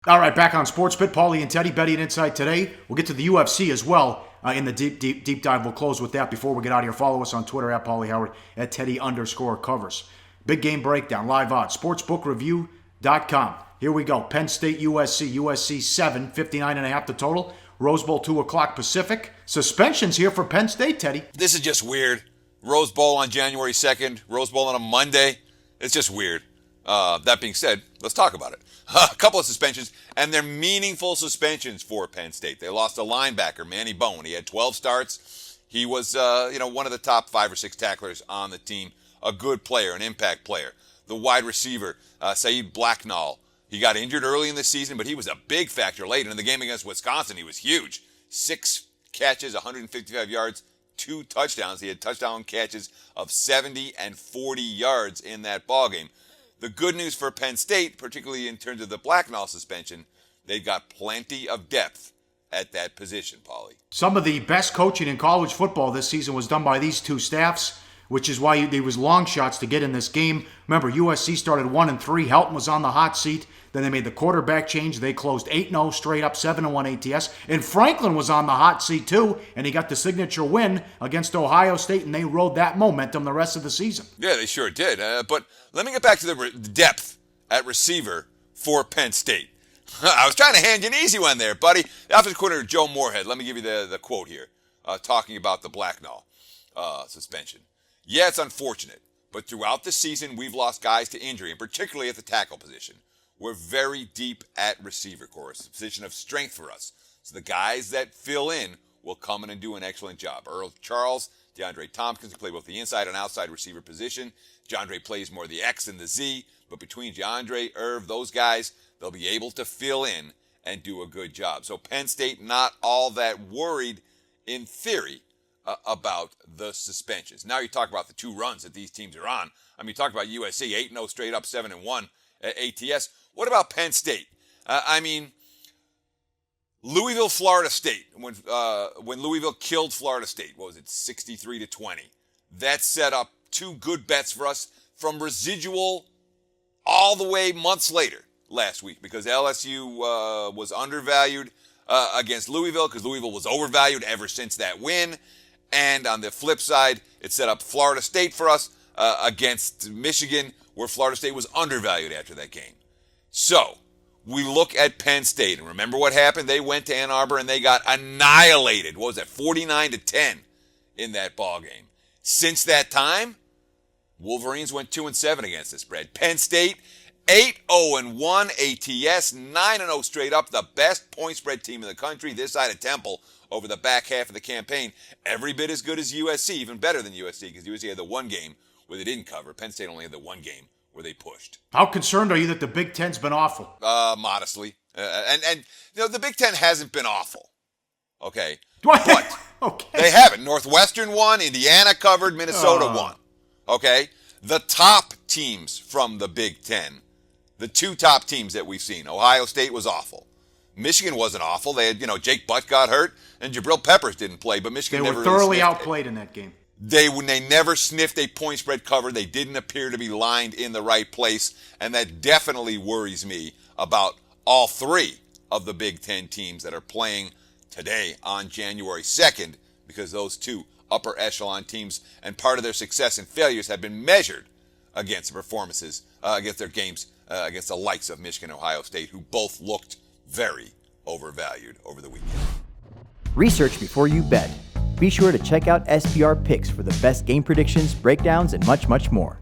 All right, back on Sportsbook. Pauly and Teddy, Betty and Insight today. We'll get to the UFC as well in the deep dive. We'll close with that. Before we get out of here, follow us on Twitter at Pauly Howard, at Teddy_covers. Big game breakdown, live odds, sportsbookreview.com. Here we go. Penn State USC, USC 7, 59.5 the total. Rose Bowl 2 o'clock Pacific. Suspensions here for Penn State, Teddy. This is just weird. Rose Bowl on January 2nd, Rose Bowl on a Monday. It's just weird. That being said, let's talk about it. A couple of suspensions, and they're meaningful suspensions for Penn State. They lost a linebacker, Manny. He had 12 starts. He was, one of the top 5 or 6 tacklers on the team. A good player, an impact player. The wide receiver, Blacknall. He got injured early in the season, but he was a big factor late. And in the game against Wisconsin, he was huge. 6 catches, 155 yards, 2 touchdowns. He had touchdown catches of 70 and 40 yards in that ballgame. The good news for Penn State, particularly in terms of the Blacknall suspension, they've got plenty of depth at that position, Pauly. Some of the best coaching in college football this season was done by these two staffs, which is why there was long shots to get in this game. Remember, USC started 1-3. Helton was on the hot seat. Then they made the quarterback change. They closed 8-0 straight up, 7-1 ATS. And Franklin was on the hot seat too, and he got the signature win against Ohio State, and they rode that momentum the rest of the season. Yeah, they sure did. But let me get back to the depth at receiver for Penn State. I was trying to hand you an easy one there, buddy. Offensive coordinator Joe Moorhead, let me give you the quote here, talking about the Blacknall suspension. Yeah, it's unfortunate, but throughout the season, we've lost guys to injury, and particularly at the tackle position. We're very deep at receiver corps. It's a position of strength for us. So the guys that fill in will come in and do an excellent job. Earl Charles, DeAndre Tompkins, who play both the inside and outside receiver position. DeAndre plays more the X and the Z, but between DeAndre, Irv, those guys, they'll be able to fill in and do a good job. So Penn State not all that worried in theory about the suspensions. Now you talk about the 2 runs that these teams are on. I mean, you talk about USC 8-0 straight up, 7-1 ATS. What about Penn State? Louisville, Florida State. When Louisville killed Florida State, what was it, 63-20? That set up 2 good bets for us from residual all the way months later last week, because LSU was undervalued against Louisville because Louisville was overvalued ever since that win. And on the flip side, it set up Florida State for us against Michigan, where Florida State was undervalued after that game. So we look at Penn State, and remember what happened? They went to Ann Arbor and they got annihilated. What was that, 49-10 in that ball game. Since that time, Wolverines went 2-7 against the spread. Penn State 8-0-1 ATS, 9-0 straight up, the best point spread team in the country this side of Temple over the back half of the campaign. Every bit as good as USC, even better than USC, because USC had the one game where they didn't cover. Penn State only had the one game where they pushed. How concerned are you that the Big Ten's been awful? Modestly. And the Big Ten hasn't been awful. Okay? What? But okay. They haven't. Northwestern won, Indiana covered, Minnesota won. Okay? The top teams from the Big Ten, the 2 top teams that we've seen, Ohio State was awful. Michigan wasn't awful. They had, Jake Butt got hurt, and Jabril Peppers didn't play, but Michigan They never were thoroughly really outplayed in that game. They never sniffed a point spread cover. They didn't appear to be lined in the right place, and that definitely worries me about all 3 of the Big Ten teams that are playing today on January 2nd, because those 2 upper echelon teams and part of their success and failures have been measured against the performances, against their games, against the likes of Michigan and Ohio State, who both looked very overvalued over the weekend. Research before you bet. Be sure to check out SBR Picks for the best game predictions, breakdowns, and much, much more.